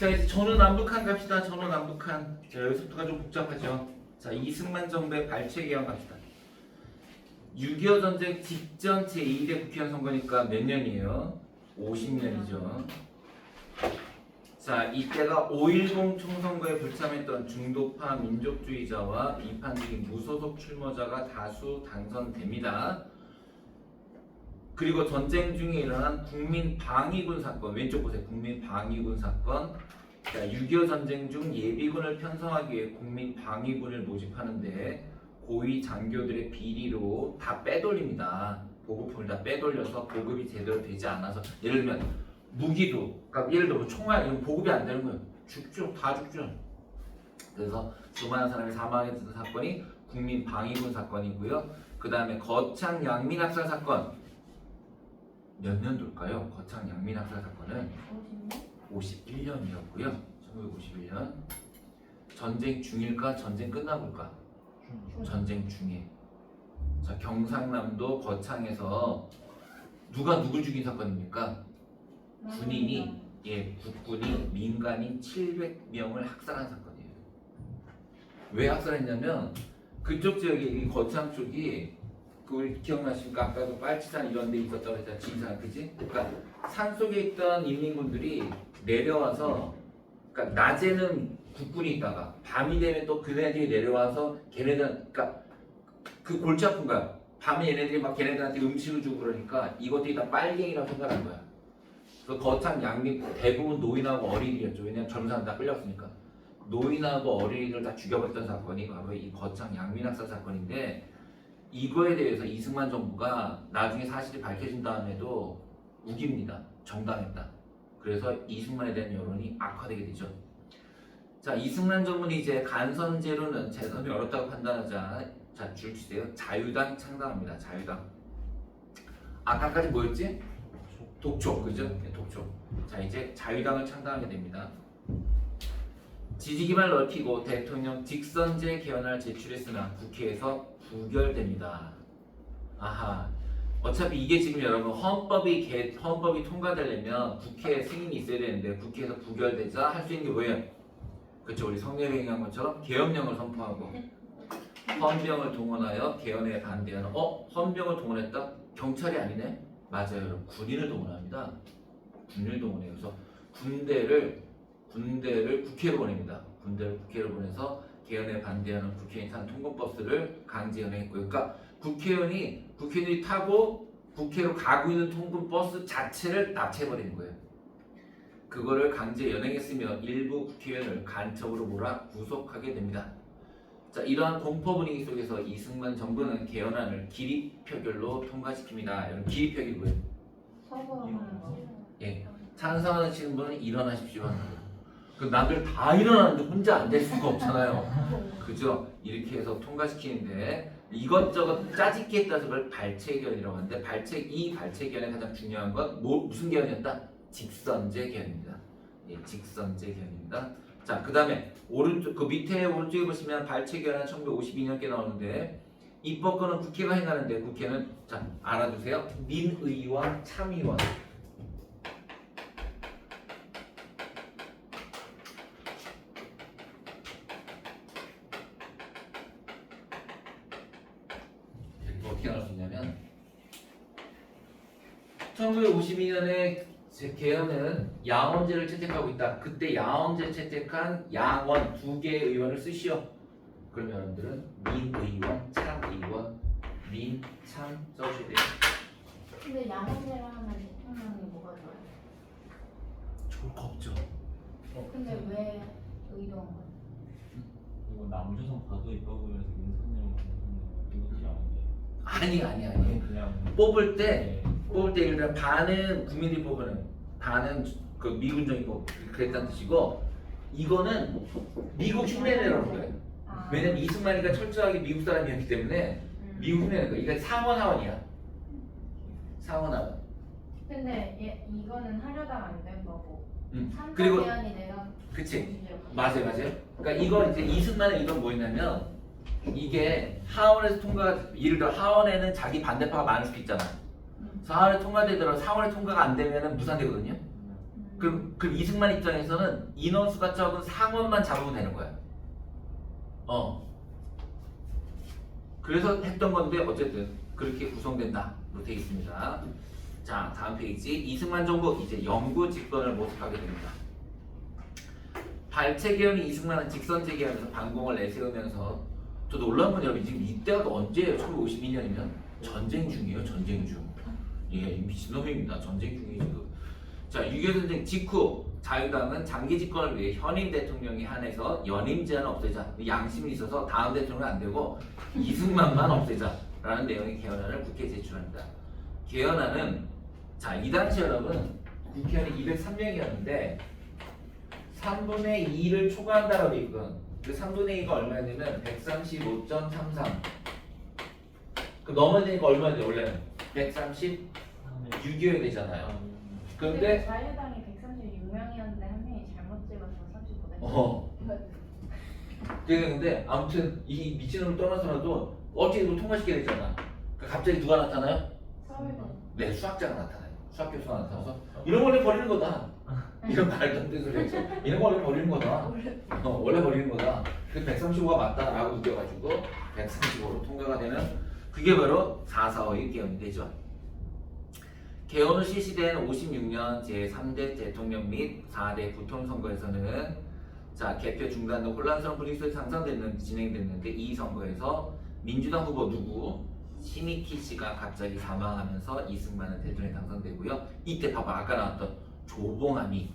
자, 이제 전후남북한 갑시다. 전후남북한. 자, 여기서부터가 좀 복잡하죠. 자, 이승만 정부의 발췌 개헌 갑시다. 6.25 전쟁 직전 제2대 국회의원 선거니까 몇 년이에요? 50년이죠. 자, 이때가 5.10 총선거에 불참했던 중도파 민족주의자와 이판적인 무소속 출마자가 다수 당선됩니다. 그리고 전쟁 중에 일어난 국민방위군 사건, 왼쪽 보세요. 국민방위군 사건. 자, 6.25 전쟁 중 예비군을 편성하기 위해 국민방위군을 모집하는데 고위 장교들의 비리로 다 빼돌립니다. 보급품을 다 빼돌려서 보급이 제대로 되지 않아서, 예를 들면 무기도, 그러니까 예를 들어 총알 이런 보급이 안 되는 거예요. 죽죠, 다 죽죠. 그래서 수많은 사람이 사망했던 사건이 국민방위군 사건이고요. 그 다음에 거창 양민학살 사건, 몇 년도일까요? 거창 양민학살 사건은 51년이었고요. 1951년. 전쟁 중일까? 전쟁 끝나볼까? 전쟁 중에. 자, 경상남도 거창에서 누가 누굴 죽인 사건입니까? 군인이, 국군이 민간인 700명을 학살한 사건이에요. 왜 학살했냐면 그쪽 지역이, 이 거창 쪽이 그 기억나십니까? 아까도 빨치산 이런 데 있었다고 했잖아. 지리산, 그지? 그러니까 산 속에 있던 인민군들이 내려와서, 그러니까 낮에는 국군이 있다가 밤이 되면 또 그네들이 내려와서 걔네들, 그러니까 그 골치 아픈 거야. 밤에 얘네들이 막 걔네들한테 음식을 주고 그러니까 이것들이 다 빨갱이라고 생각한 거야. 그래서 거창 양민 대부분 노인하고 어린이였죠. 왜냐면 젊은 사람 다 끌렸으니까. 노인하고 어린이들 다 죽여버렸던 사건이 바로 이 거창 양민학살 사건인데, 이거에 대해서 이승만 정부가 나중에 사실이 밝혀진 다음에도 우깁니다. 정당했다. 그래서 이승만에 대한 여론이 악화되게 되죠. 자, 이승만 정부는 이제 간선제로는 재선이 어렵다고 판단하자, 자, 줄 주세요. 자유당 창당합니다. 자유당. 아까까지 뭐였지? 독촉, 그죠? 네, 독촉. 자, 이제 자유당을 창당하게 됩니다. 지지기반을 넓히고 대통령 직선제 개헌안을 제출했으나 국회에서 부결됩니다. 아하. 어차피 이게 지금 여러분 헌법이 통과되려면 국회 승인이 있어야 되는데 국회에서 부결되자 할 수 있는 게 뭐예요? 그렇죠. 우리 성렬이 얘기한 것처럼 계엄령을 선포하고 헌병을 동원하여 개헌에 반대하는. 헌병을 동원했다? 경찰이 아니네? 맞아요. 여러분. 군인을 동원합니다. 군인을 동원해요. 그래서 군대를 국회로 보냅니다. 군대를 국회로 보내서 개헌에 반대하는 국회의원 타는 통근버스를 강제 연행했고요. 그러니까 국회의원들이 타고 국회로 가고 있는 통근버스 자체를 납치해버리는 거예요. 그거를 강제 연행했으며 일부 국회의원을 간첩으로 몰아 구속하게 됩니다. 자, 이러한 공포 분위기 속에서 이승만 정부는 개헌안을 기립표결로 통과시킵니다. 여러분, 기립표결이 뭐예요? 예, 찬성하시는 분은 일어나십시오 하는 거예요. 그 남들 다 일어나는데 혼자 안 될 수가 없잖아요. 그죠? 이렇게 해서 통과시키는데 이것저것 짜집기에 따라서 그걸 발췌개헌이라고 하는데, 이 발췌개헌의 가장 중요한 건 무슨 개헌이었다? 직선제 개헌입니다. 예, 직선제 개헌입니다. 자, 그 다음에 오른쪽, 그 밑에 오른쪽에 보시면 발췌개헌은 1952년께 나오는데 입법권은 국회가 행하는데 국회는, 자, 알아두세요. 민의원, 참의원. 어떻게 나올 수 있냐면 1952년에 개헌은 양원제를 채택하고 있다. 그때 양원제 채택한 양원 2개의 의원을 쓰시오. 그럼 여러분들은 민의원, 참의원, 민참 써주셔야 돼요. 근데 양원제를 하면 대통령이 뭐가 좋아요? 좋을 거 없죠. 근데 왜 의도한 거예요? 이거 남조선 과도 입법을 해서 윤석열 이것이 아닌데. 아니. 그냥 뽑을 때 예를 들어 반은 국민들이 뽑으는, 반은 그 미군정이 뽑고 그랬다는 뜻이고, 이거는 미국 흉내내라는 거예요. 왜냐면 이승만이가 철저하게 미국 사람이었기 때문에 미국 흉내내는 거예요. 이게 상원 하원이야. 상원 하원. 근데 이거는 하려다가 안 된 거고. 그리고 참사대안이 내가. 그치. 맞아요. 그러니까 이거 이제 이승만의 이건 뭐였냐면, 이게 하원에서 예를 들어 하원에는 자기 반대파가 많을 수도 있잖아. 하원에 통과되더라도 상원에 통과가 안 되면 무산되거든요. 그럼 이승만 입장에서는 인원수가 적은 상원만 잡으면 되는 거야. 그래서 했던 건데 어쨌든 그렇게 구성된다로 되어 있습니다. 자, 다음 페이지. 이승만 정부 이제 영구 집권을 모색하게 됩니다. 발췌개헌이 이승만은 직선제기하면서 반공을 내세우면서 저 놀라운 건 여러분 지금 이때가 언제예요? 1952년이면 전쟁 중이에요. 전쟁 중. 예, 미친놈입니다. 전쟁 중이죠. 자, 6.25 전쟁 직후 자유당은 장기 집권을 위해 현임 대통령이 한해서 연임 제한을 없애자. 양심이 있어서 다음 대통령은 안 되고 이승만만 없애자라는 내용의 개헌안을 국회에 제출합니다. 개헌안은 자, 이 당시 여러분 국회의원이 203명이었는데 3분의 2를 초과한다라고 돼 있거든. 그 3분의 2가 얼마냐면 135.33. 그 넘어야 되니까 얼마야 돼 원래는? 136이어야 되잖아요. 근데 자유당이 136명이었는데 한 명이 잘못 찍어서 35대. 근데 아무튼 이 미친놈을 떠나서라도 어떻게든 통과시켜야 되잖아. 그러니까 갑자기 누가 나타나요? 서울대. 네, 수학자가 나타나요. 수학 교수가 나타나서 이런 거 원래 버리는 거다. 이런 말도 안 되는 소리 했어. 이런 거 원래 버리는 거다. 원래 버리는 거다. 그 135가 맞다라고 느껴가지고 135로 통과가 되는 그게 바로 4.4.5의 개헌이 되죠. 개헌 후 실시된 56년 제3대 대통령 및 4대 부통령 선거에서는 자, 개표 중단 등 혼란스러운 분위기 속에 진행됐는데 이 선거에서 민주당 후보 누구? 신익희 씨가 갑자기 사망하면서 이승만은 대통령에 당선되고요. 이때 봐봐 아까 나왔던 조봉암이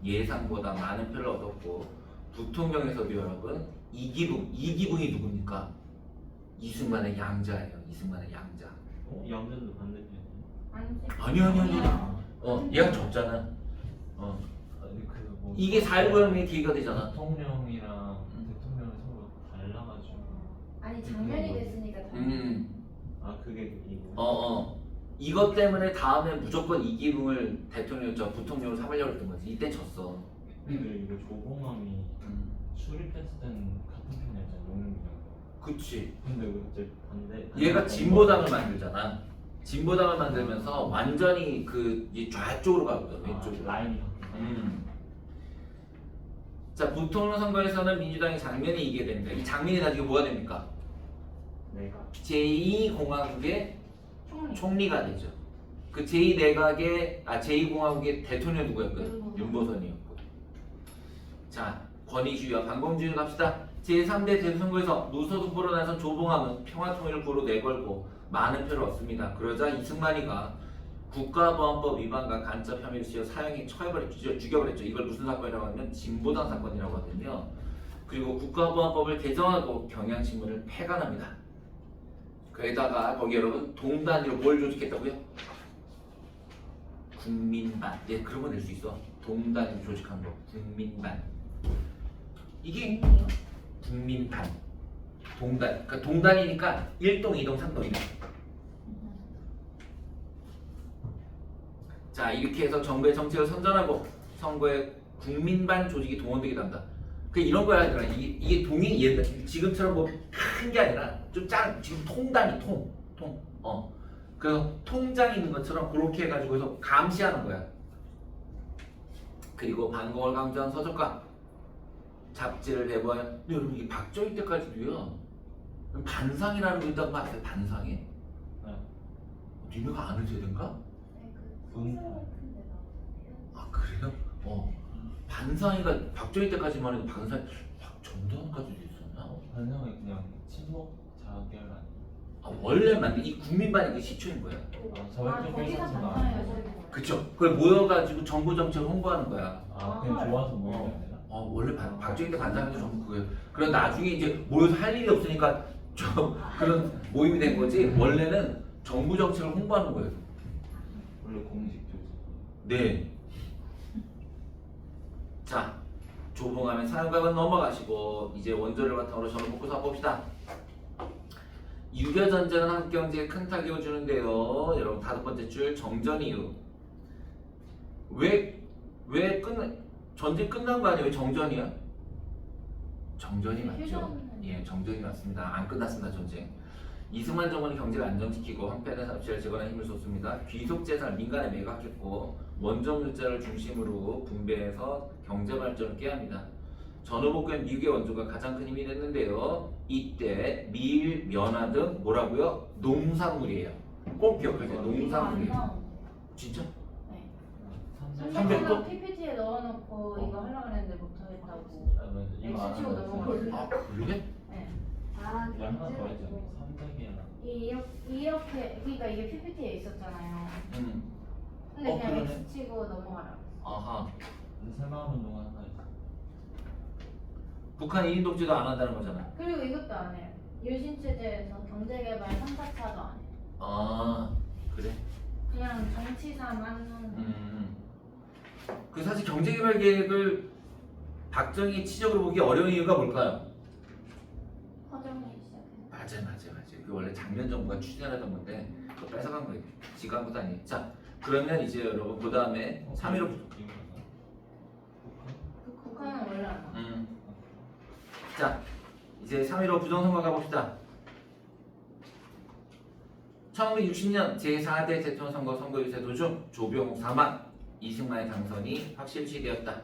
예상보다 많은 표를 얻었고 부통령에서도 여러분 이기붕이 누굽니까? 이승만의 양자예요. 이승만의 양자. 양자도 반대편. 아니. 얘가 졌잖아. 뭐 이게 4.19혁명의 계기가 되잖아. 대통령이랑 대통령의 서로 달라가지고. 아니 장면이 됐으니까. 아 그게 이거. 이것 때문에 다음에 무조건 이기붕을 부통령으로 삼으려고 했던 거지. 이때 졌어. 근데 이거 조봉암이 수립됐을 때는 같은 편이었잖아. 용민이랑. 그치. 근데 왜 갑자기 반대? 얘가 진보당을 만들잖아. 진보당을 만들면서 완전히 이 좌쪽으로 가거든. 왼쪽으로. 라인이 바뀌네. 자, 부통령 선거에서는 민주당이 장면이 이기게 됩니다. 이 장면이 나중에 뭐가 됩니까? 내가 제2공화국의 총리가 되죠. 그 제2공화국의 대통령 누구였거든? 윤보선이었고. 자, 권위주의와 반공주의로 갑시다. 제3대 대선거에서 무소속 후보로 나선 조봉암은 평화통일을 구로 내걸고 많은 표를 얻습니다. 그러자 이승만이가 국가보안법 위반과 간첩 혐의를 지어 사형에 처해버렸죠. 죽여버렸죠. 이걸 무슨 사건이라고 하면 진보당 사건이라고 하거든요. 그리고 국가보안법을 개정하고 경향신문을 폐간합니다. 거기다가 거기 여러분 동단위로 뭘 조직했다고요? 국민반. 예, 그런 거 낼 수 있어. 동단위로 조직한 거. 국민반. 이게 국민반. 동단. 그러니까 동단이니까 1동, 2동, 3동이네. 자, 이렇게 해서 정부의 정책을 선전하고 선거에 국민반 조직이 동원되기도 한다. 그 이런 거야. 이게 지금처럼 뭐 큰 게 아니라 좀 지금 통단위 통. 그래서 통장이 있는 것처럼 그렇게 해가지고 해서 감시하는 거야. 그리고 반공을 강조한 서적과 잡지를 배부하여. 근데 여러분 이게 박정희 때까지도요. 반상이라는 거 있다고 아세요? 반상이? 네. 니네가 아는 세대인가? 아 그래요? 반상이가 박정희 때까지만 해도 반상이 전두환까지도 있었나? 반상이 그냥 친목 자결 아니에요? 원래 만든 이 국민반이 그 시초인 거야. 자발적 거기가 일사천가 반상이에요. 아니에요? 그쵸? 그걸 모여가지고 정부 정책을 홍보하는 거야. 그냥 좋아서 모이는 게 아니라? 원래 박정희 때 반상회도 전부 그거예요. 그런 나중에 이제 모여서 할 일이 없으니까 좀 그런 모임이 된 거지. 원래는 정부 정책을 홍보하는 거예요. 원래 공식적으로. 네. 자, 조봉하면 사용각은 넘어가시고 이제 원조를 바탕으로 저는 복구사 봅시다. 6.25 전쟁은 한국 경제에 큰 타격을 주는데요. 여러분 5번째 줄 정전 이유. 전쟁 끝난 거 아니에요? 왜 정전이야? 정전이 맞죠? 예, 정전이 맞습니다. 안 끝났습니다, 전쟁. 이승만 정부는 경제를 안정시키고 한편의 사업체를 재건하는 힘을 쏟습니다. 귀속 재산을 민간에 매각했고 원정 물자를 중심으로 분배해서 경제 발전을 꾀합니다. 전후복구엔 미국의 원조가 가장 큰 힘이 됐는데요. 이때 밀, 면화 등 뭐라고요? 농산물이에요. 꼭 기억하세요. 농산물이에요. 진짜? 네. 300 도? 선생님은 PPT에 넣어놓고 이거 하려고 했는데 못하겠다고. 아, 맞아. 이거 X 안 치고 하는 넘어가고. 거. 아 그래? 네. 아, 이거 하나 더 했잖아. 300이야. 이렇게 그러니까 이게 PPT에 있었잖아요. 근데 그냥 그러네. X 치고 넘어가라고. 아하. 새마을 운동 하나 있어. 북한 1인 독재도 안 한다는 거잖아. 그리고 이것도 안 해요. 유신체제에서 경제개발 3, 4차도 안 해요. 아 그래? 그냥 정치사만 하는. 그 사실 경제개발 계획을 박정희 치적으로 보기 어려운 이유가 뭘까요? 허정이 시작해서. 맞아요. 그 원래 작년 정부가 추진하던 건데 그거 뺏어간 거예요. 지가 한 것도 아니에요. 자 그러면 이제 여러분 그 다음에 3.15 북한은 원래 안 와. 자 이제 3.15 부정선거 가봅시다. 1960년 제4대 대통령 선거 선거유세 도중 조병욱 사망, 이승만의 당선이 확실시되었다.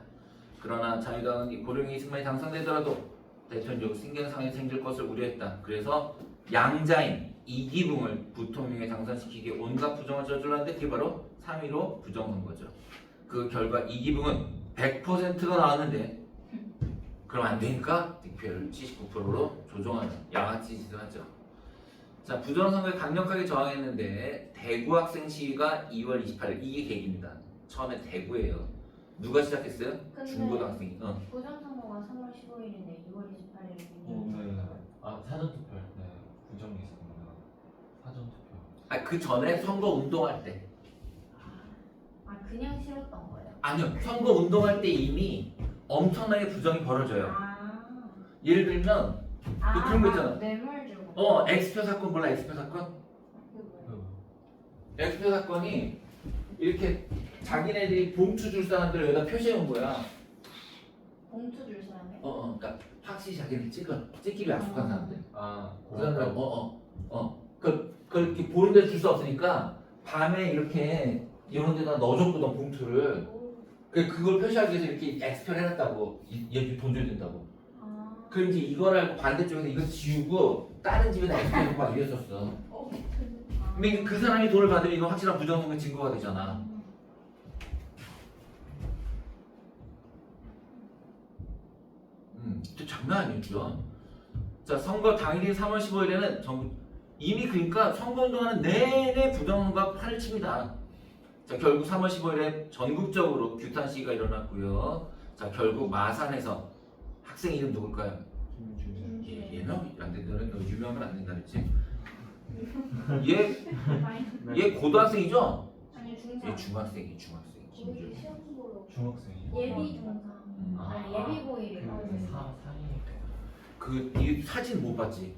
그러나 자유당은 고령의 이승만이 당선되더라도 대통령 신경상이 생길 것을 우려했다. 그래서 양자인 이기붕을 부통령에 당선시키기 온갖 부정을 저질렀는데 그게 바로 3.15 부정선거죠. 그 결과 이기붕은 100%가 나왔는데 그럼 안 되니까 득표율을 79%로 조정하는 양아치 짓을 하죠. 자, 부정선거에 강력하게 저항했는데 대구 학생 시위가 2월 28일 이게 계기입니다. 처음에 대구예요. 누가 시작했어요? 근데 중고등학생이. 부정선거가 3월 15일인데 2월 28일에 네. 아 사전 투표 할 때 부정이 있었구나. 사전 투표. 아, 그 전에 선거 운동할 때. 그냥 싫었던 거예요. 아니요, 선거 운동할 때 이미 엄청나게 부정이 벌어져요. 예를 들면 그런 거 있잖아. 뇌물 주고. 엑스표 사건 몰라? 엑스표 사건? 엑스표 사건이 이렇게 자기네들이 봉투 줄 사람들을 여기다 표시해 온 거야. 봉투 줄 사람이? 그러니까 확실히 자기네 찍기로 약속한 사람들. 아 그 사람들, 그걸 이렇게 보는 데 줄 수 없으니까 밤에 이렇게 이런 데다 넣어줬거든 봉투를. 그걸 표시하기 위해서 이렇게 엑스표를 해놨다고. 얘 돈 줘야 된다고. 그럼 이제 이걸 알고 반대쪽에서 이거 지우고 다른 집에다 엑스표를 막 이랬었어. 근데 그 사람이 돈을 받으면 이건 확실한 부정선거 증거가 되잖아. 진짜 장난 아니었죠. 자, 선거 당일인 3월 15일에는 이미 그러니까 선거운동하는 내내 부정선거가 판을 칩니다. 자, 결국 3월 15일에 전국적으로 규탄 시위가 일어났고요. 자, 결국 마산에서 학생 이름 누굴까요? 얘는 안 된다. 너 유명하면 안 된다 그랬지? 얘 고등학생이죠? 아니 얘 중상. 중학생. 거기 시험 보러 중학생이. 예비 중상. 예비 보이를. 이 사진 못 봤지?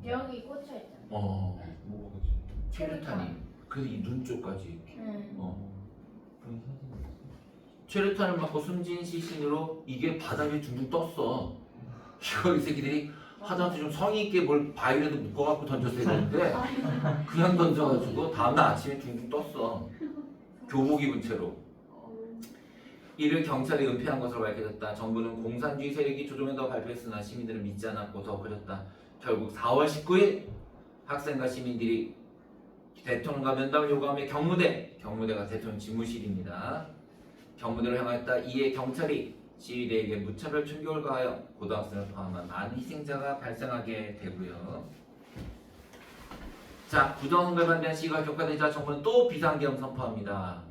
여기 꽂혀 있잖아. 뭐지? 최루탄이. 그래서 이 눈 쪽까지. 응. 그런 사진. 최루탄을 맞고 숨진 시신으로 이게 바닥에 둥둥 떴어. 이거 이 새끼들이 하다못해 좀 성의 있게 뭘 바위라도 묶어갖고 던졌어야 되는데 그냥 던져가지고 다음날 아침에 둥둥 떴어. 교복 입은 채로. 이를 경찰이 은폐한 것으로 밝혀졌다. 정부는 공산주의 세력이 조종한다고 발표했으나 시민들은 믿지 않았고 더 커졌다. 결국 4월 19일 학생과 시민들이 대통령과 면담을 요구하며 경무대가 대통령 집무실입니다. 경무대로 향하였다. 이에 경찰이 시위대에게 무차별 충격을 가하여 고등학생을 포함한 많은 희생자가 발생하게 되고요. 자, 부정선거에 반대한 시위가 격화되자 정부는 또 비상계엄 선포합니다.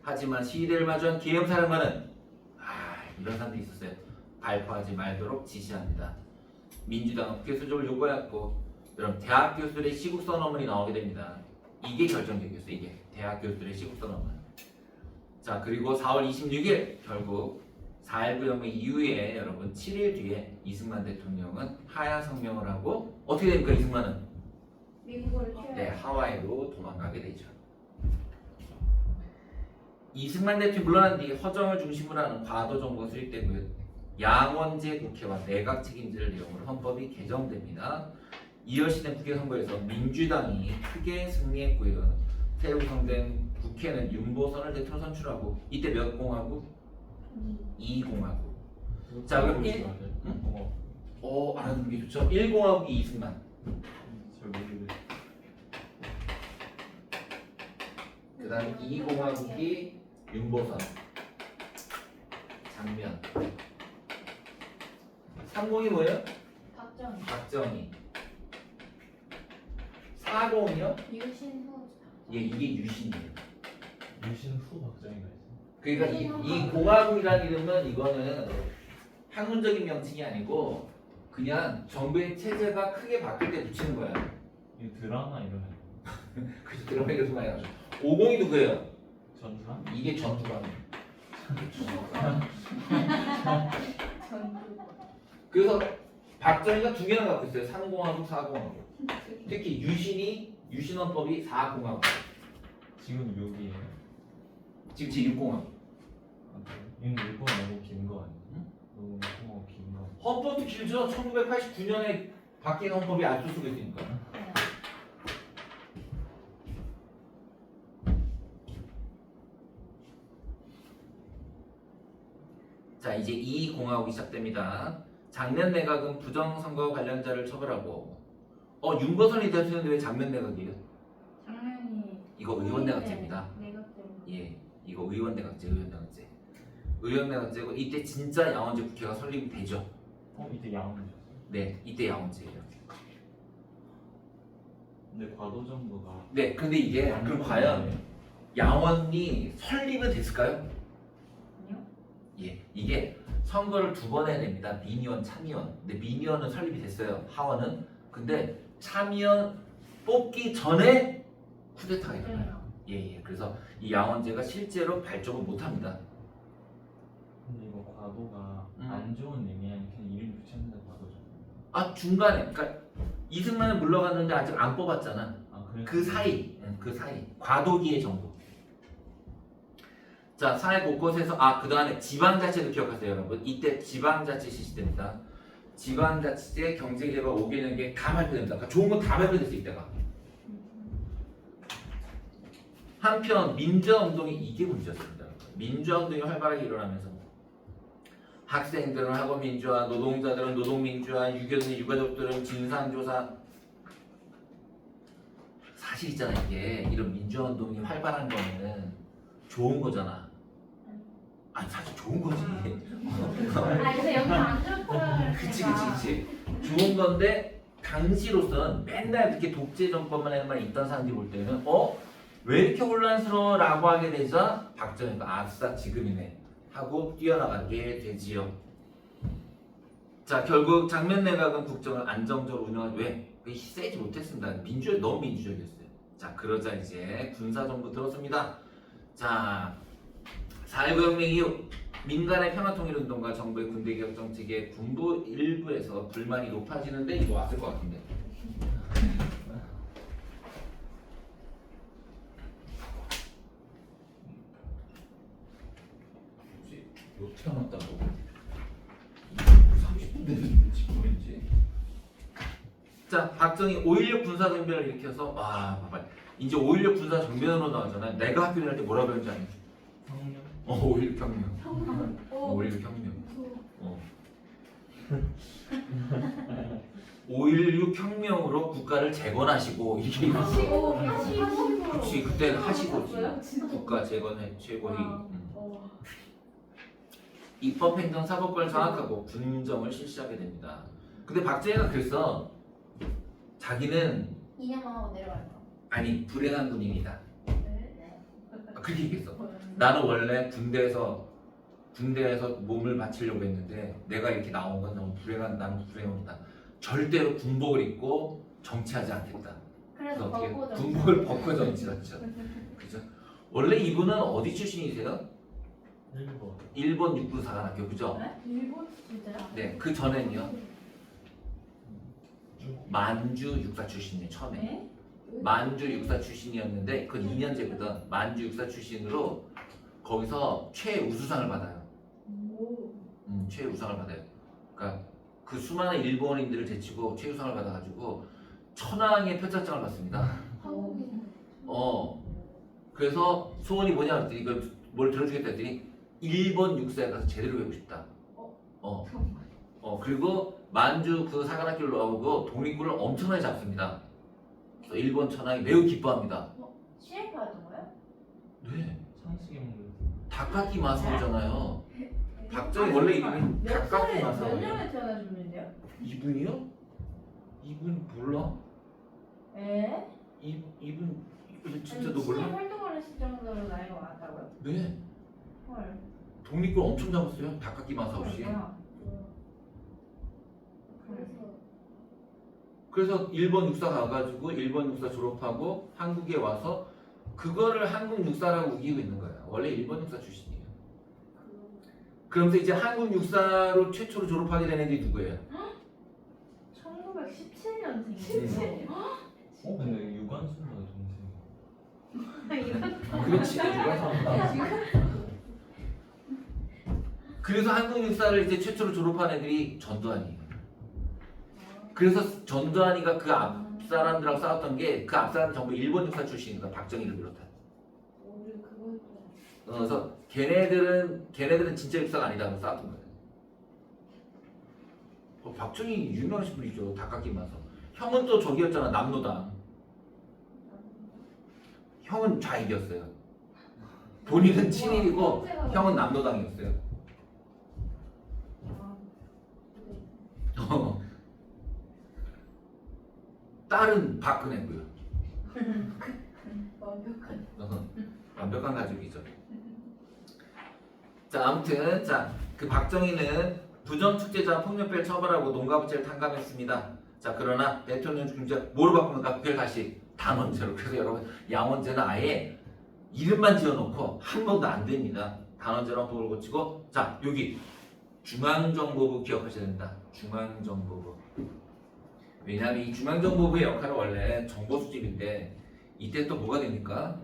하지만 시위대를 마주한 계엄사령관은 이런 사람들이 있었어요. 발포하지 말도록 지시합니다. 민주당은 국회 수정을 요구하였고 여러분 대학 교수들의 시국 선언문이 나오게 됩니다. 이게 결정적이었어요. 이게 대학 교수들의 시국 선언문. 자, 그리고 4월 26일 결국 4.19 혁명 이후에 여러분 7일 뒤에 이승만 대통령은 하야 성명을 하고 어떻게 됩니까? 이승만은 미국을 튀어요. 하와이로 도망가게 되죠. 이승만 대통령이 물러난 뒤 허정을 중심으로 하는 과도 정부가 수립되고요. 양원제 국회와 내각 책임제를 내용으로 헌법이 개정됩니다. 이열시된 국회 선거에서 민주당이 크게 승리했고요. 새로 구성된 국회는 윤보선을 대통령 선출하고 이때 몇 공화국? 2공화국. 자, 그럼 일- 응? 알아두는 게 좋죠. 1공화국이 이승만. 잘 모르겠어요. 그 다음 2공화국이 윤보선. 장면. 3공이 뭐예요? 박정희. 박정희. 4공이요? 유신후. 예, 이게 유신이에요. 유신 후 박정희가 있어. 그러니까 이 공화국이라는 이름은 이거는 학문적인 명칭이 아니고 그냥 정부의 체제가 크게 바뀔 때 붙이는 거야. 이거 드라마 이런 그래서 드라마 이름 많이 나죠. 50이 누구예요? 전사? 이게 전투관. 전투. 그래서 박정희가 두 개나 갖고 있어요. 3공화국, 4공화국. 특히 유신헌법이 4공화국. 지금 6이에요. 지금 제6공화국. 이거 일본 너무 긴 거 아니야? 너무 긴 거. 헌법도 길죠. 1989년에 바뀐 헌법이 아직도 쓰고 있으니까. 네. 자, 이제 이 공화국이 시작됩니다. 작년 내각은 부정선거 관련자를 처벌하고 윤보선이 대통령인데 왜 작년 내각이에요? 작년이 이거 의원 내각제입니다. 내각제로. 예, 이거 의원 내각제, 의원 내각제. 의원 내각제고 이때 진짜 양원제 국회가 설립이 되죠. 이때 양원이었어. 네, 이때 양원제예요. 근데 과도정부가 네, 근데 이게 그럼 과연 양원이 설립은 됐을까요? 아니요? 예, 이게 선거를 두 번 해야 됩니다. 민의원, 참의원. 근데 민의원은 설립이 됐어요. 하원은. 근데 참의원 뽑기 전에 쿠데타가 일어나요. 예. 그래서 이 양원제가 실제로 발족을 못합니다. 근데 이거 과도가 음. 안 좋은 의미 아니면 그냥 이름 붙였는데 과도정부. 아 중간에, 그러니까 이승만은 물러갔는데 아직 안 뽑았잖아. 그래서 그 사이, 과도기의 정부. 자, 사회 곳곳에서 그 다음에 지방자치도 기억하세요, 여러분. 이때 지방자치 실시됩니다. 지방자치제 경제개발 5개년계 다 발표됩니다. 그러니까 좋은 건 다 발표됐어 이때가. 한편 민주화운동이 이게 문제였습니다. 민주화운동이 활발하게 일어나면서 학생들은 학업 민주화, 노동자들은 노동 민주화, 유교는 유가족들은 진상조사. 사실 있잖아 이게 이런 민주화운동이 활발한 거는 좋은 거잖아. 아니 사실 좋은 거지. 근데 여기 안 좋다. 그치. 좋은 건데 당시로선 맨날 이렇게 독재 정권만 있던 사람들이 볼 때는 왜 이렇게 혼란스러워라고 하게 되자 박정희가 아싸 지금이네 하고 뛰어나가게 되지요. 자, 결국 장면 내각은 국정을 안정적으로 운영하지 왜? 세지 못했습니다. 너무 민주적이었어요. 자, 그러자 이제 군사정부 들어섭니다. 자, 4.19 혁명 이후 민간의 평화통일운동과 정부의 군대개혁 정책에 군부 일부에서 불만이 높아지는데 이거 왔을 것 같은데. 혹시 어떻게 남았다고? 30분 됐는데 지금 왠지. 자, 박정희 5.16 군사정변을 일으켜서 봐봐. 이제 5.16 군사정변으로 나오잖아요. 내가 학교 다닐 때 뭐라 배운지 아니? 성령? 5.16 혁명. 5.16 혁명. 5.16 혁명으로 국가를 재건하시고 이게 그치 그때는 하시고지 국가 재건해 최고위. 입법행정 사법권을 장악하고 군정을 실시하게 됩니다. 근데 박정희가 그랬어. 자기는 2년만 하고 내려갈 거. 아니 불행한 군인이다. 네. 그렇게 얘기했어. 나는 원래 군대에서 몸을 바치려고 했는데 내가 이렇게 나온 건 너무 나는 불행합니다. 절대로 군복을 입고 정치하지 않겠다. 그래서 어떻게 벗고 군복을 벗고 정치했죠. 그죠? 원래 이분은 어디 출신이세요? 일본 육군사관학교 그죠? 일본 진짜요? 네, 그 전에는요 만주 육사 출신이에요 처음에. 네? 만주 육사 출신이었는데 그건 2년제거든. 만주 육사 출신으로 거기서 최우수상을 받아요. 최우수상을 받아요. 그러니까 그 수많은 일본인들을 제치고 최우수상을 받아가지고 천황의 표창장을 받습니다. 한국인. 그래서 소원이 뭐냐 그랬더니 이걸 뭘 들어주겠다 했더니 일본 육사에 가서 제대로 배우고 싶다. 그리고 만주 그 사관학교를 나오고 독립군을 엄청나게 잡습니다. 그래서 일본 천황이 매우 기뻐합니다. 시애파였던 거예요? 네, 상식의 문제. 다카키 마사오잖아요. 박정희 원래 이름이 몇 다카키 살에 몇 마사오예요. 년에 태어나신 분인데요? 이분이요? 이분 몰라? 에? 이분 진짜 아니, 너 몰라? 신인 활동을 했을 정도로 나이가 많았다고요? 네, 헐. 독립군 엄청 잡았어요. 다카키 마사오 씨. 그렇구나. 그래서 그래서 일본 육사 가가지고 일본 육사 졸업하고 한국에 와서 그거를 한국 육사라고 우기고 있는 거야. 원래 일본 육사 출신이에요. 그러면서 이제 한국 육사로 최초로 졸업하게 된 애들이 누구예요? 1917년생이에요. 근데 유관순보다 동생이야. 이건 그렇지. 그래서 한국 육사를 이제 최초로 졸업한 애들이 전두환이에요. 그래서 전두환이가 그 앞 사람들하고 싸웠던 게 그 앞 사람 전부 일본 육사 출신이다. 박정희를 비롯한. 우리 그걸 또 그래서 걔네들은 진짜 육사가 아니다고 싸웠던 거예요. 박정희 유명하신 분이죠. 다카키 마사오. 형은 또 저기였잖아. 남노당. 형은 좌익이었어요. 본인은 친일이고 형은 남노당이었어요. 딸은 박근혜고요. 완벽한. 완벽한 가족이죠. 자, 아무튼 그 박정희는 부정축제자 폭력배를 처벌하고 농가부채를 탕감했습니다. 자, 그러나 대통령 중재 뭐로 바꾸는가? 그걸 다시 단원제로. 그래서 여러분 양원제는 아예 이름만 지어놓고 한 번도 안 됩니다. 단원제로 법을 고치고 자, 여기 중앙정보부 기억하셔야 됩니다. 중앙정보부. 왜냐하면 이 중앙정보부의 역할은 원래 정보 수집인데 이때 또 뭐가 됩니까?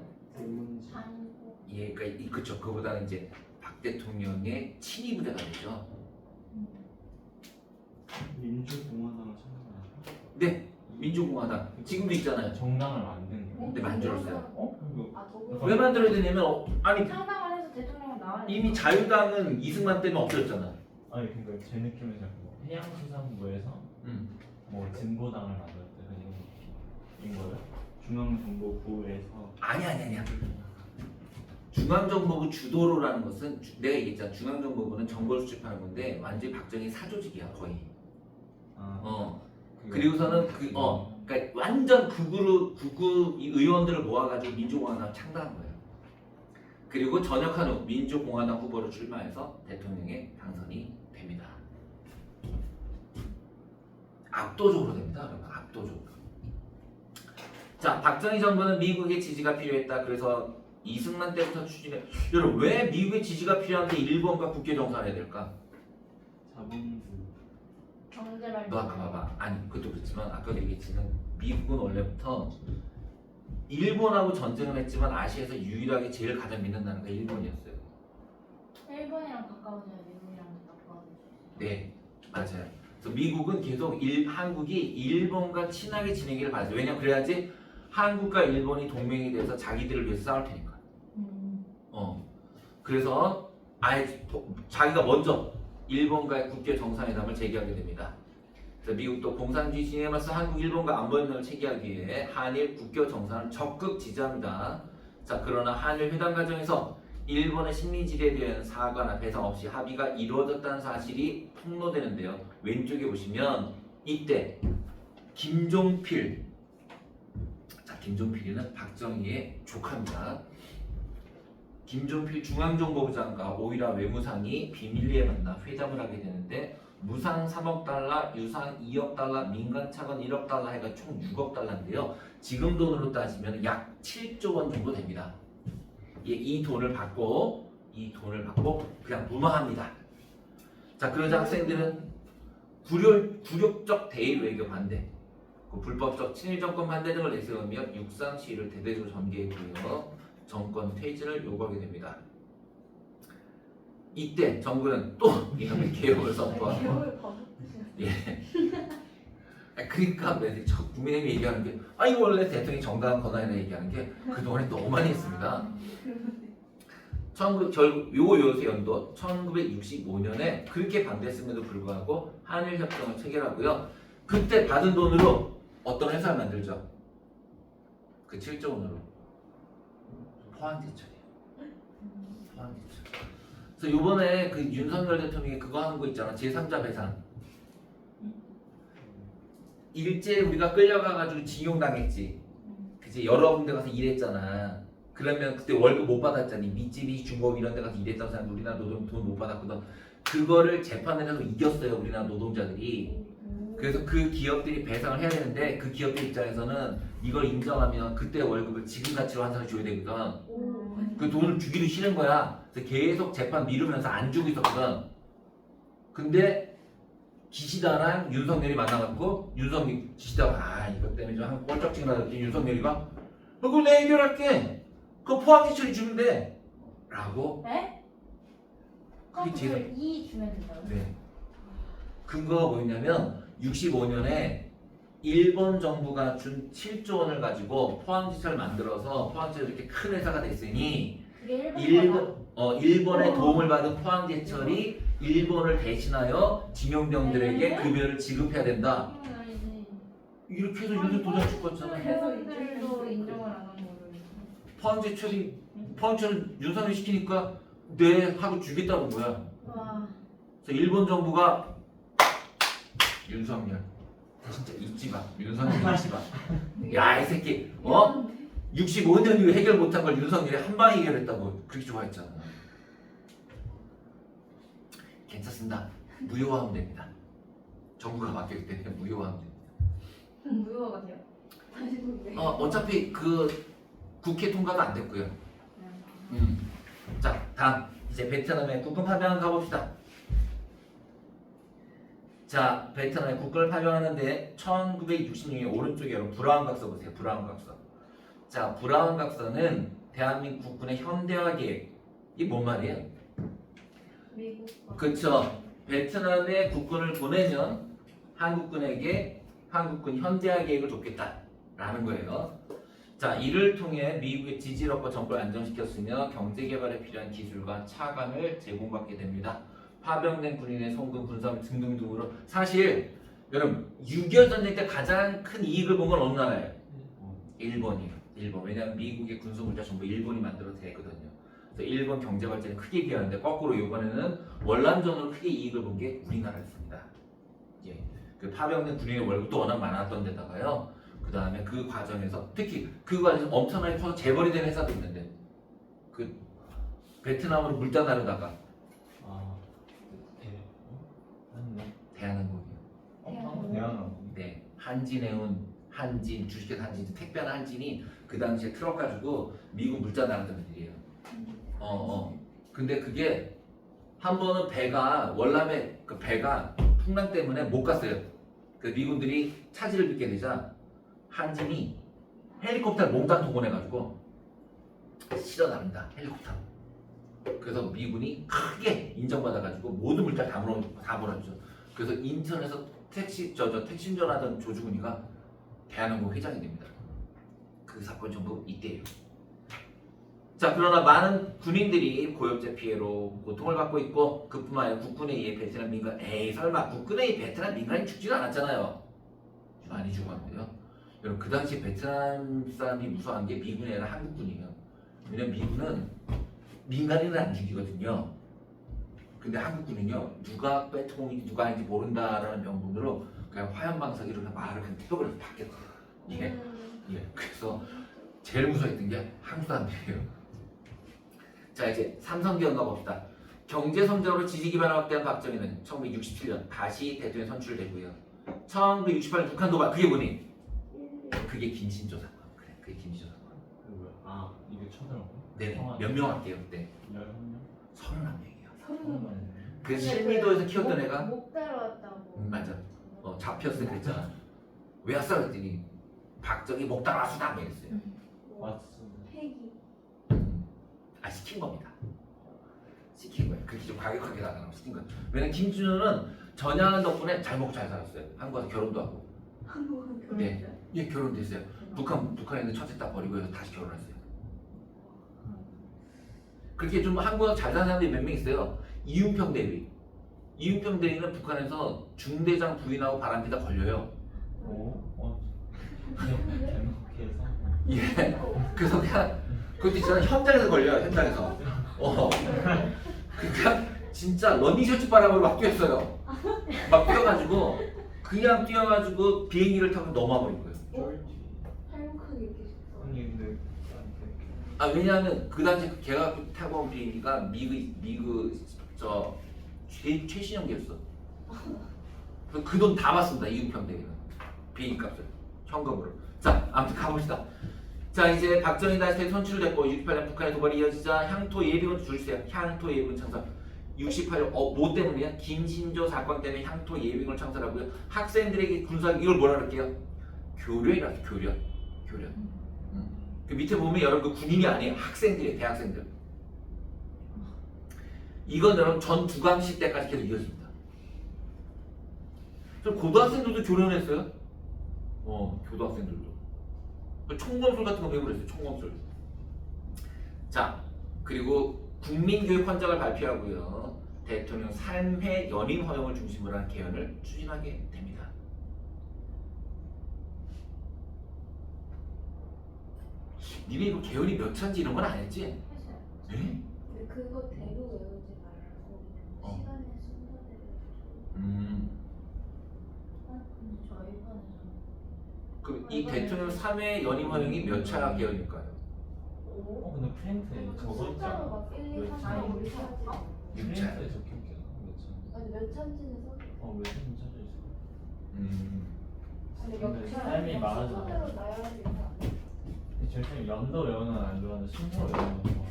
예, 그러니까 그쵸. 그보다는 이제 박 대통령의 친위 부대가 되죠. 민주공화당을 창당하죠. 네, 민주공화당 지금도 있잖아요. 정당을 만든 거예요. 네, 만들었어요. 그거 왜 만들어야 되냐면 아니 창당을 해서 대통령은 나와야 돼. 이미 자유당은 이승만 때문에 없어졌잖아. 아니 그러니까 제 느낌에서 뭐 해양수산부에서 뭐 진보당을 만들었대 그인 거예요? 중앙정보부에서 아니야. 중앙정보부 주도로라는 것은 내가 얘기했잖아. 중앙정보부는 정보를 수집하는 건데 완전히 박정희 사조직이야 거의. 그리고서는 그러니까 완전 극우 이 의원들을 모아가지고 민주공화당 창당한 거예요. 그리고 전역한 후 민주공화당 후보로 출마해서 대통령에 당선이 됩니다. 압도적으로 됩니다. 여러분, 압도적으로. 자, 박정희 정부는 미국의 지지가 필요했다. 그래서 이승만 때부터 추진해. 여러분, 왜 미국의 지지가 필요한데 일본과 국교 정상해야 될까? 자본주 경제 발전. 너 아까 봐봐. 아니, 그것도 그렇지만 아까도 얘기했지만 미국은 원래부터 일본하고 전쟁을 했지만 아시아에서 유일하게 제일 가장 믿는 나라가 일본이었어요. 일본이랑 가까워져야 미국이랑 가까워져. 네, 맞아요. 그래서 미국은 계속 한국이 일본과 친하게 지내기를 바라죠. 왜냐면 그래야지 한국과 일본이 동맹이 돼서 자기들을 위해서 싸울 테니까. 그래서 아예 자기가 먼저 일본과의 국교 정상회담을 제기하게 됩니다. 그래서 미국도 공산주의 진영에 맞서 한국, 일본과 안보협력을 체결하기 위해 한일 국교 정상을 적극 지지합니다. 자, 그러나 한일 회담 과정에서 일본의 식민지에 대한 사과나 배상 없이 합의가 이루어졌다는 사실이 폭로되는데요. 왼쪽에 보시면 이때 김종필, 자, 김종필이는 박정희의 조카입니다. 김종필 중앙정보부 장과 오이라 외무상이 비밀리에 만나 회담을 하게 되는데 무상 3억 달러, 유상 2억 달러, 민간 차관 1억 달러 해가 총 6억 달러인데요. 지금 돈으로 따지면 약 7조 원 정도 됩니다. 이 돈을 받고 그냥 무마합니다. 자, 그러자 학생들은 굴욕적 대일 외교 반대, 그 불법적 친일 정권 반대 등을 내세우며 육상 시위를 대대적으로 전개했고요. 정권 퇴진을 요구하게 됩니다. 이때 정부는 또 이놈의 개혁을 선포하고, 예, 그러니까 국민의힘이 얘기하는 게 이거 원래 대통령이 정당한 권한이라 얘기하는 게 그동안에 너무 많이 했습니다. 요새 연도 1965년에 그렇게 반대했음에도 불구하고 한일협정을 체결하고요. 그때 받은 돈으로 어떤 회사를 만들죠? 그 7조 원으로 포항제철이에요. 포항제철. 그래서 요번에 그 윤석열 대통령이 그거 한 거 있잖아. 제3자 배상. 일제 우리가 끌려가가지고 징용당했지. 그치? 여러 군데 가서 일했잖아. 그러면 그때 월급 못 받았잖니. 밑집이 중공업 이런 데 가서 일했던 사람 우리나라 노동 돈 못 받았거든. 그거를 재판을 해서 이겼어요. 우리나라 노동자들이. 그래서 그 기업들이 배상을 해야 되는데 그 기업들 입장에서는 이걸 인정하면 그때 월급을 지금 가치로 환산해 줘야 되거든. 그 돈을 주기도 싫은 거야. 그래서 계속 재판 미루면서 안 주고 있었거든. 근데 기시다랑 윤석열이 만나갖고 기시다가 이것 때문에 좀 한 꼴쩍지게 나왔더니 윤석열이가 그거 내가 해결할게. 그거 포항제철이 주면 돼. 라고. 네? 그게 그럼 그걸 2 주면 된다고? 네. 근거가 뭐였냐면 65년에 일본 정부가 준 7조 원을 가지고 포항제철을 만들어서 포항제철이 이렇게 큰 회사가 됐으니 그게 일본 일본의 도움을 받은 포항제철이 일본을 대신하여 징용병들에게 급여를 지급해야 된다. 아니지. 이렇게 해서 요새 도장 찍었잖아. 회사들도 인정을 안 한 거를. 포항제철을 윤석열이 시키니까 네 하고 주겠다는 거야. 와. 그래서 일본 정부가 윤석열 진짜 잊지 마. 윤석열 잊지 마. 야 이 새끼 65년 이후 해결 못한 걸 윤석열이 한 방에 해결했다고 그렇게 좋아했잖아. 괜찮습니다. 무효화하면 됩니다. 정부가 바뀌었기 때문에 무효화하면 됩니다. 무효화가 돼요? 다시 돌게. 어차피 그 국회 통과도 안 됐고요. 자 다음 이제 베트남의 국군 파병 가봅시다. 자 베트남의 국군을 파병하는데 1966년 오른쪽에 여러분 브라운 각서 보세요. 브라운 각서. 자 브라운 각서는 대한민국 국군의 현대화 계획. 이게 뭔 말이에요? 미국. 그쵸. 베트남에 국군을 보내면 한국군에게 한국군 현대화 계획을 줬겠다라는 거예요. 자, 이를 통해 미국의 지지력과 정부를 안정시켰으며 경제개발에 필요한 기술과 차관을 제공받게 됩니다. 파병된 군인의 송금, 군사물 등등등으로 사실 여러분 6.25 전쟁 때 가장 큰 이익을 본 건 어느 나라예요? 일본이에요. 일본. 왜냐하면 미국의 군수물자 전부 일본이 만들어서 되거든요. 그래서 일본 경제 발전에 크게 기여하는데 거꾸로 이번에는 월남전으로 크게 이익을 본 게 우리나라였습니다. 예, 그 파병된 군인의 월급도 워낙 많았던 데다가요. 그 다음에 그 과정에서 특히 그 과정에서 엄청나게 커서 재벌이 된 회사도 있는데 그 베트남으로 물자 나르다가 대한항공이요. 대한항공. 네, 한진해운 한진 주식회사 한진 택배하는 한진이 그 당시에 트럭 가지고 미국 물자 나르던 일이에요. 근데 그게 한 번은 배가 월남에 그 배가 풍랑 때문에 못 갔어요. 그 미군들이 차질을 빚게 되자 한진이 헬리콥터를 몽땅 동원해가지고 실어 나른다 헬리콥터. 그래서 미군이 크게 인정받아가지고 모든 물자를 다 몰아주죠. 그래서 인천에서 택시 운전하던 조주근이가 대한항공 회장이 됩니다. 그 사건 전부 이때예요. 자, 그러나 많은 군인들이 고엽제 피해로 고통을 받고 있고 그뿐만 아니라 국군에 의해 베트남 민간 설마 국군에 의해 베트남 민간이 죽지는 않았잖아요. 많이 죽었는데요. 여러분 그 당시 베트남 사람이 무서워한 게 미군이 아니라 한국군이에요. 왜냐면 미군은 민간인을 안 죽이거든요. 근데 한국군은요 누가 빼통인지 누가 아닌지 모른다라는 명분으로 그냥 화염방사기로 그냥 말을 그냥 태워버려서 바뀌었어요. 예. 그래서 제일 무서워했던 게 한국 사람들이에요. 자 이제 삼성기업 가봅시다. 경제성장으로 지지기반을 확대한 박정희는 1967년 다시 대통령 선출되고요. 1968년 북한 도발 그게 뭐니? 그게 김신조 사건. 그래, 그게 김신조 사건. 이게 쳐들어가요? 네네. 몇 명 할게요 그때? 11명? 31명이에요. 그 실미도에서 키웠던 애가 못 따라왔다고. 맞아. 잡혔어 그랬잖아. 왜 왔어 그랬더니 박정희 목 따라와서다 그랬어요. 왔어. 폐기. 시킨 겁니다. 시킨 거예요. 그렇게 좀 과격하게 나가라고 시킨 거예요. 왜냐면 김준호는 전향한 덕분에 잘 먹고 잘 살았어요. 한국 와서 결혼도 하고 한국은 네. 예, 결혼됐어요. 북한에 있는 첫째 딸 버리고 해서 다시 결혼했어요. 그렇게 좀 한국에서 잘 사는 사람들이 몇 명 있어요. 이윤평 대위. 이윤평 대위는 북한에서 중대장 부인하고 바람피다 걸려요. 대놓고해서 예. 그래서 그냥 그것도 있잖아 현장에서 걸려요. 현장에서. 그러니까 진짜 러닝셔츠 바람으로 막 뛰었어요. 막 뛰어가지고 그냥 뛰어가지고 비행기를 타고 넘어버린 거예요. 탈북하게 이렇게 싶어. 아니 근데 아 왜냐하면 그 당시 걔가 타고 온 비행기가 미그 저 최신형기였어. 그래서 그 돈 다 받습니다. 이윤평 대위는 비행기 값을 현금으로. 자 아무튼 가봅시다. 자 이제 박정희 다시 선출됐고 68년 북한의 도발이 이어지자 향토 예비군 줄세요. 향토 예비군 창설. 68년 뭐 때문이야? 김신조 사건 때문에 향토 예비군을 창설하고요. 학생들에게 군사력 이걸 뭐라 그럴게요? 교련이라서 교련. 그 밑에 보면 여러분 그 군인이 아니에요. 학생들이에요. 대학생들. 이건 여러분 전 두강시 때까지 계속 이어집니다. 그럼 고등학생들도 교련했어요. 교도학생들도. 총검술 같은 거 배우고 그랬어요. 총검술. 자, 그리고 국민교육 헌장을 발표하고요. 대통령 3회 연임 허용을 중심으로 한 개헌을 추진하게 됩니다. 니네 이거 개헌이 몇 차인지 이런 건 안 했지? 했어요. 네? 근데 그거 대로 외우지 말고 시간에 순서대로. 근데 저희 반에서 그럼 이 대통령 3회 연임 허용이 몇 차 개헌일까요? 근데 프린트에 적어 있지 숫자로 않아? 막 1, 2, 3, 4, 아니, 5, 6, 7, 8. 프린트에 적혀있겠나? 몇 차? 아니 몇 찬지는 써. 몇 차는 찾아 있어. 근데 근데 몇 삶이 많아서. 순서대로 나열하지 않아. 절대 연도 외우는 건 안 좋아하는데 순서 외우는 거 좋아.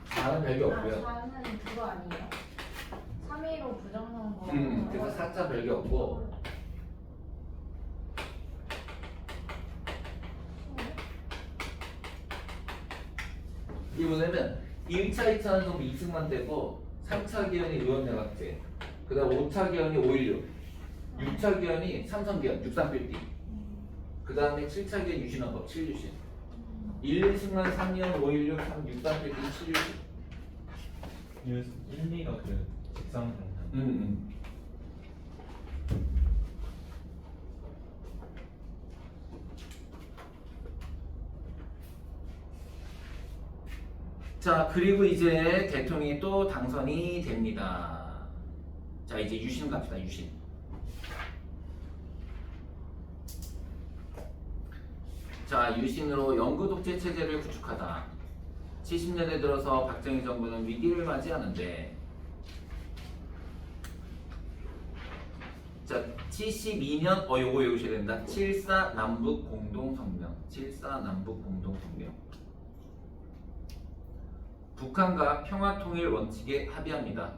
다는 별게 없고요. 4는 그거 아니에요? 3위로 부정선거. 그래서 4차 별게 없고 이게 뭐냐면 1차, 2차는 전부 이승만 되고 3차 기현이 의원내각제 그 다음 5차 기현이 5.16 6차 기현이 삼성기현 63빌딩 그 다음에 7차 기현 유신헌법 7유신 1승만 3년 5.16 63빌딩 7유신 1, 2가 그 직상생산. 자 그리고 이제 대통령이 또 당선이 됩니다. 자 이제 유신 갑시다. 유신. 자 유신으로 영구 독재 체제를 구축하다. 70년대 들어서 박정희 정부는 위기를 맞이하는데 자 72년 요거 외우셔야 된다. 7.4 남북 공동성명 7.4 남북 공동성명 북한과 평화통일 원칙에 합의합니다.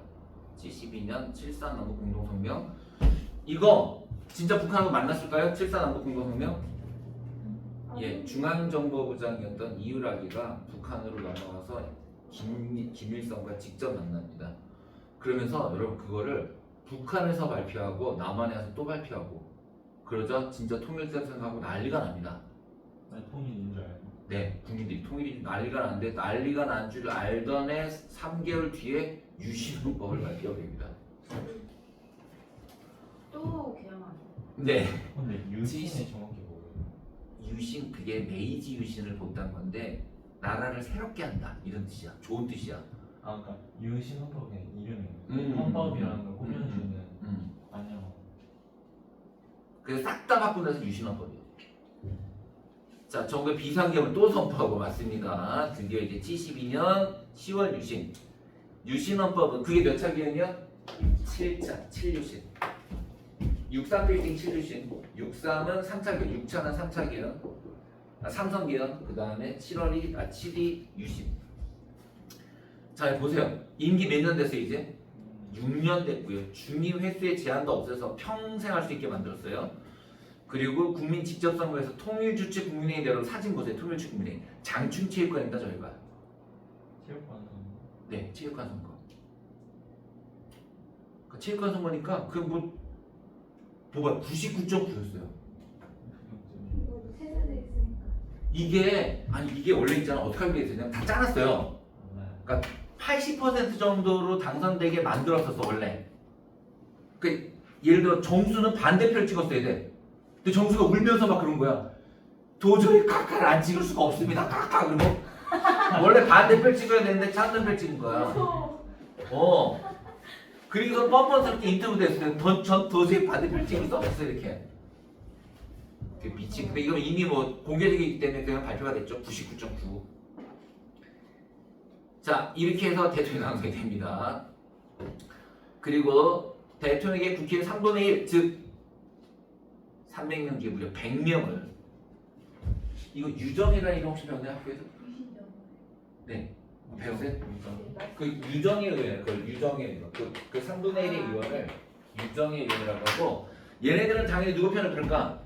72년 7.4 남북 공동성명 이거 진짜 북한하고 만났을까요? 7.4 남북 공동성명? 예, 중앙정보부장이었던 이유라기가 북한으로 넘어가서 김일성과 직접 만납니다. 그러면서 여러분 그거를 북한에서 발표하고 남한에서 또 발표하고 그러자 진짜 통일된 생각하고 난리가 납니다. 통일인 줄 알고. 네, 국민들이 통일이 난리가 나는데 난리가 난 줄 알던 해 3개월 뒤에 유신헌법을 발표합니다. 또 개헌하죠. 네, 근데 유신이 정확히 뭐예요? 유신 그게 메이지 유신을 본다는 건데 나라를 새롭게 한다 이런 뜻이야. 좋은 뜻이야. 그러니까 유신 헌법의 이름이 헌법이라는 걸 꾸며주는 아니야. 그래서 싹 다 바꾸면서 유신헌법이에요. 자, 정부의 비상계엄을 또 선포하고 맞습니다. 드디어 이제 72년 10월 유신. 유신헌법은 그게 몇 차 기현이야? 7차, 7유신. 63빌딩 7유신. 63은 3차 기현, 6차는 3차 기현. 삼성 기현. 그 다음에 7이 유신. 자, 보세요. 임기 몇 년 됐어요 이제? 6년 됐고요. 중임 횟수의 제한도 없애서 평생 할 수 있게 만들었어요. 그리고 국민 직접 선거에서 통일주체 국민회의 내로 사진 보세요. 통일주체 국민회의 장충체육관입니다 저희가. 체육관 선거. 네, 체육관 선거. 그 체육관 선거니까 뭐가 99.9였어요. 이거 세세대 있으니까. 이게 원래 있잖아. 어떻게 하게 됐냐면 다 짜놨어요. 네. 80% 정도로 당선되게 만들었었어 원래. 그 예를 들어 정수는 반대표를 찍었어야 돼. 근데 정수가 울면서 막 그런 거야. 도저히 카카를 안 찍을 수가 없습니다. 카카 그러고 원래 반대표 찍어야 되는데 찬성표 찍은 거야. 그리고서 뻔뻔스럽게 인터뷰 됐을 때 전 도저히 반대표 찍을 수 없어 이렇게. 미친. 근데 이건 이미 뭐 공개되기 때문에 그냥 발표가 됐죠. 99.9. 자 이렇게 해서 대통령이 당선이 됩니다. 그리고 대통령에게 국회의 3분의 1, 즉 300명 중에 무려 100명을 이거 유정이라는 이름 혹시 배웠나요 학교에서? 네 배웠어요? 그 유정의 의원, 그 유정의 의원, 그 3분의 1의 의원을 유정의 의원이라고 하고 얘네들은 당연히 누구 편을 들을까?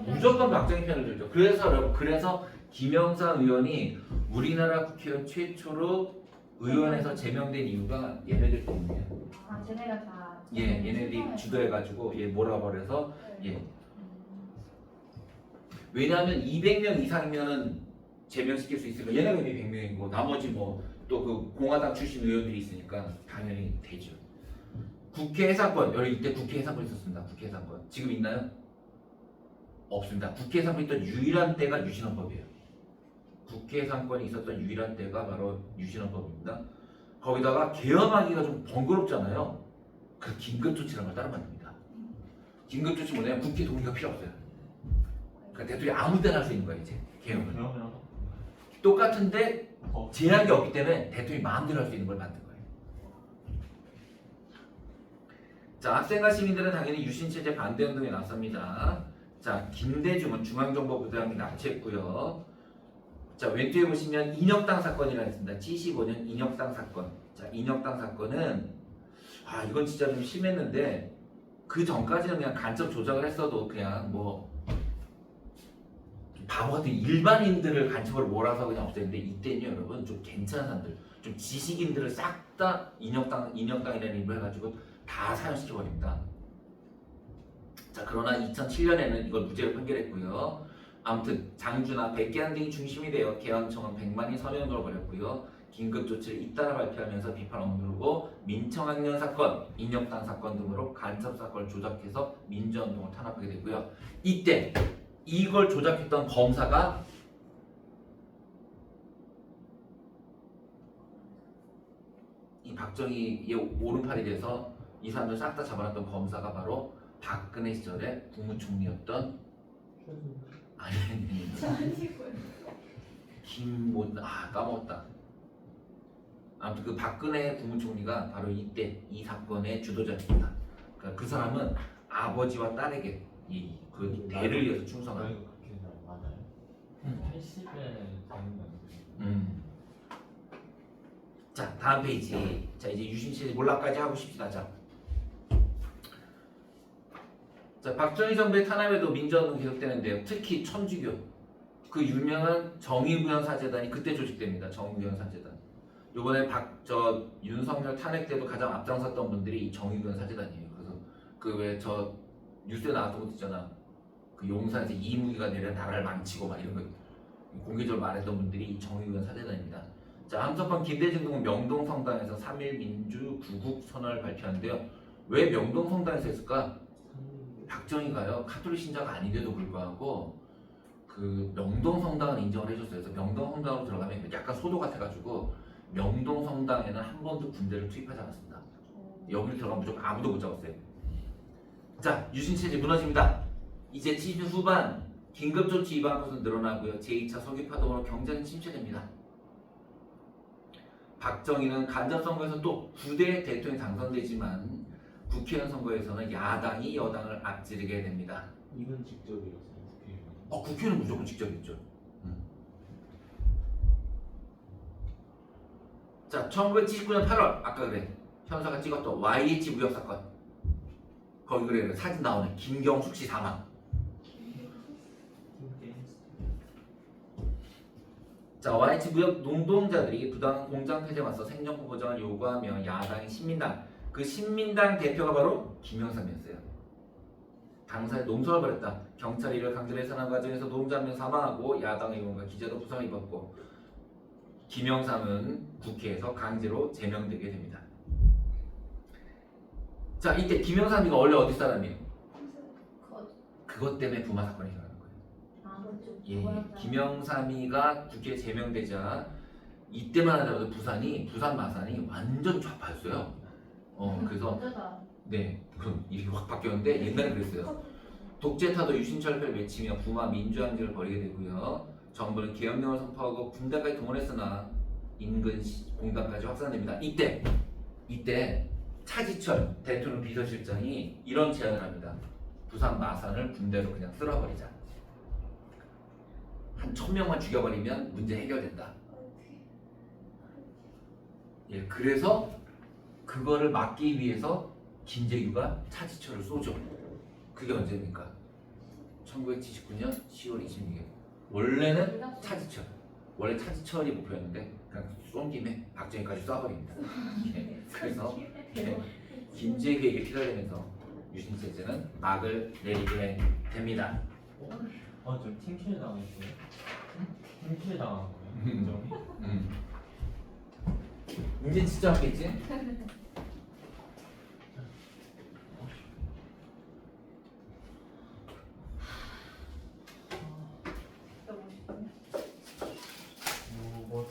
무조건 박정희 편을 들죠. 그래서 김영사 의원이 우리나라 국회의원 최초로 의원에서 제명된 이유가 얘네들 때문이에요. 아, 쟤네가 다. 얘네들이 주도해가지고 얘 몰아버려서 왜냐하면 200명 이상이면은 제명시킬 수 있으니까 얘네가 이미 100명이고 나머지 뭐 또 그 공화당 출신 의원들이 있으니까 당연히 되죠. 국회 해산권 여기 이때 국회 해산권 있었습니다. 국회 해산권 지금 있나요? 없습니다. 국회 해산권 있던 유일한 때가 유신헌법이에요. 국회 해산권이 있었던 유일한 때가 바로 유신헌법입니다. 거기다가 개헌하기가 좀 번거롭잖아요. 그 긴급조치라는 걸 따로 만듭니다. 긴급조치 뭐냐면 국회 동의가 필요 없어요. 그러니까 대통령이 아무 때나 할 수 있는 거예요 이제 개헌을. 똑같은데 제약이 없기 때문에 대통령이 마음대로 할 수 있는 걸 만든 거예요. 자 학생과 시민들은 당연히 유신체제 반대운동에 나섭니다. 자 김대중은 중앙정보부장이 납치했고요. 자 왼쪽에 보시면 인혁당 사건이라고 했습니다. 75년 인혁당 사건. 자 인혁당 사건은 이건 진짜 좀 심했는데 그 전까지는 그냥 간첩 조작을 했어도 그냥 뭐 바보 같은 일반인들을 간첩으로 몰아서 그냥 없앴는데 이때는 여러분 좀 괜찮은 사람들, 좀 지식인들을 싹 다 인혁당이라는 이름을 해가지고 다 사형시켜버립니다. 자 그러나 2007년에는 이걸 무죄로 판결했고요. 아무튼 장주나 백계한 등이 중심이 되어 개헌청은 100만이 서명을 벌였고요. 긴급조치를 잇따라 발표하면서 비판 억누르고 민청학년 사건, 인혁당 사건 등으로 간첩 사건을 조작해서 민주화운동을 탄압하게 되고요. 이때 이걸 조작했던 검사가 이 박정희의 오른팔이 돼서 이 사람들 싹 다 잡아놨던 검사가 바로 박근혜 시절에 국무총리였던 아니 까먹었다. 아무튼 그 박근혜 국무총리가 바로 이때 이 사건의 주도자입니다. 그러니까 그 사람은 아버지와 딸에게 그 대를 이어서 충성한. 그렇게 맞아요? 80에 되는 거. 자 다음 페이지. 자 이제 유신시대 몰락까지 하고 싶시다. 자 박정희 정부의 탄압에도 민주화운동 계속되는데요. 특히 천주교 그 유명한 정의구현 사재단이 그때 조직됩니다. 정의구현 사재단. 요번에 윤석열 탄핵 때도 가장 앞장섰던 분들이 이 정의구현 사재단이에요. 그래서 그 왜 저 뉴스에 나왔던 것도 있잖아. 그 용산에서 이무기가 내려 나라를 망치고 막 이런 거 공개적으로 말했던 분들이 이 정의구현 사재단입니다. 자 함석헌 김대중 등은 명동성당에서 3.1 민주 구국 선언을 발표하는데요. 왜 명동성당에서 했을까? 박정희가요 카톨릭 신자가 아닌데도 불구하고 그 명동성당은 인정을 해줬어요. 그래서 명동성당으로 들어가면 약간 소도 같아가지고 명동성당에는 한 번도 군대를 투입하지 않았습니다. 여기로 들어가면 무조건 아무도 못 잡았어요. 자 유신체제 무너집니다. 이제 70년 후반 긴급조치 위반 것은 늘어나고요. 제2차 석유파동으로 경제는 침체됩니다. 박정희는 간접선거에서 또 9대 대통령이 당선되지만 국회의원 선거에서는 야당이 여당을 앞지르게 됩니다. 이건 직접이었어요. 국회의원. 국회는 무조건 직접이죠. 자 1979년 8월 아까 그래 현사가 찍었던 YH 무역 사건 거기 그래 사진 나오네. 김경숙 씨 사망. 자, YH 무역 노동자들이 부당 공장 폐쇄에 맞서 생존권 보장을 요구하며 야당인 신민당, 그 신민당 대표가 바로 김영삼이었어요. 당사에 농성을 벌였다. 경찰이 이를 강제로 해산한 과정에서 노동자 한 명 사망하고 야당 의원과 기자도 부상을 입었고 김영삼은 국회에서 강제로 제명되게 됩니다. 자, 이때 김영삼이가 원래 어디 사람이에요? 그것 때문에 부마 사건이 일어나는 거예요. 아, 그렇죠. 예, 김영삼이가 국회에 제명되자 이때만 하더라도 부산 마산이 완전 좌파였어요. 그래서 어쩌다. 네, 그럼 일이 확 바뀌었는데 옛날에 그랬어요. 독재타도 유신철폐를 외치며 부마 민주항쟁을 벌이게 되고요. 정부는 계엄령을 선포하고 군대까지 동원했으나 인근 공단까지 확산됩니다. 이때 차지철 대통령 비서실장이 이런 제안을 합니다. 부산 마산을 군대로 그냥 쓸어버리자. 한 1000명만 죽여버리면 문제 해결된다. 예, 그래서 그거를 막기 위해서 김재규가 차지철을 쏘죠. 그게 언제입니까? 1979년 10월 26일. 원래는 차지철. 원래 차지철이 목표였는데 그냥 쏜 김에 박정희까지 쏴버립니다. 예, 그래서 김재규에게 피살되면서 유신체제는 막을 내리게 됩니다. 저 팀킬 당했어요? 팀킬 당한 거예요? 인정이? 이제 진짜 맞겠지? 뭐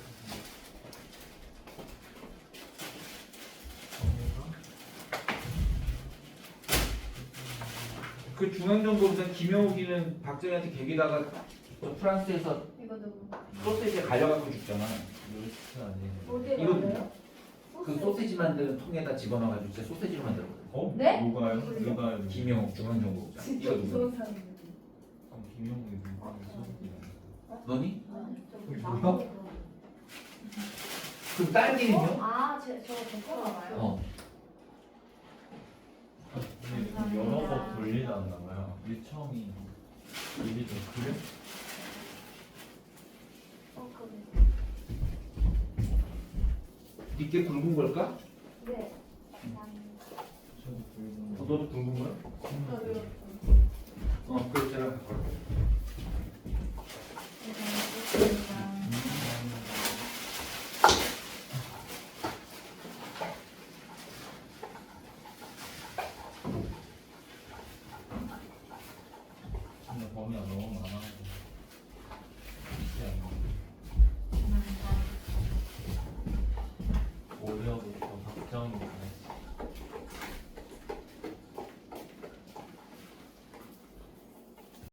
그 중앙정보부장 김영욱이는 박정희한테 개기다가 또 프랑스에서 이거도 소세지에 갈려갖고 죽잖아. 루이스 아니에요? 어디에 이거 가요? 그 소세지 만드는 통에다 집어넣어가지고 진짜 소세지로 만들었거든. 네? 누가요? 누가요? 김영욱 중앙정보부장. 진짜 이거 누구? 무서운 사람이네. 김용국이 누가 너니? 뭐야? 그 딸기는요? 아, 저거 댓글 알아요? 근데 여러 번 돌리다 안 나와요. 일청이 일이 좀 그래? 그래. 니께 굵은 걸까? 네. 감사합니다. 저도 붉은 거. 너도 굵은 거야?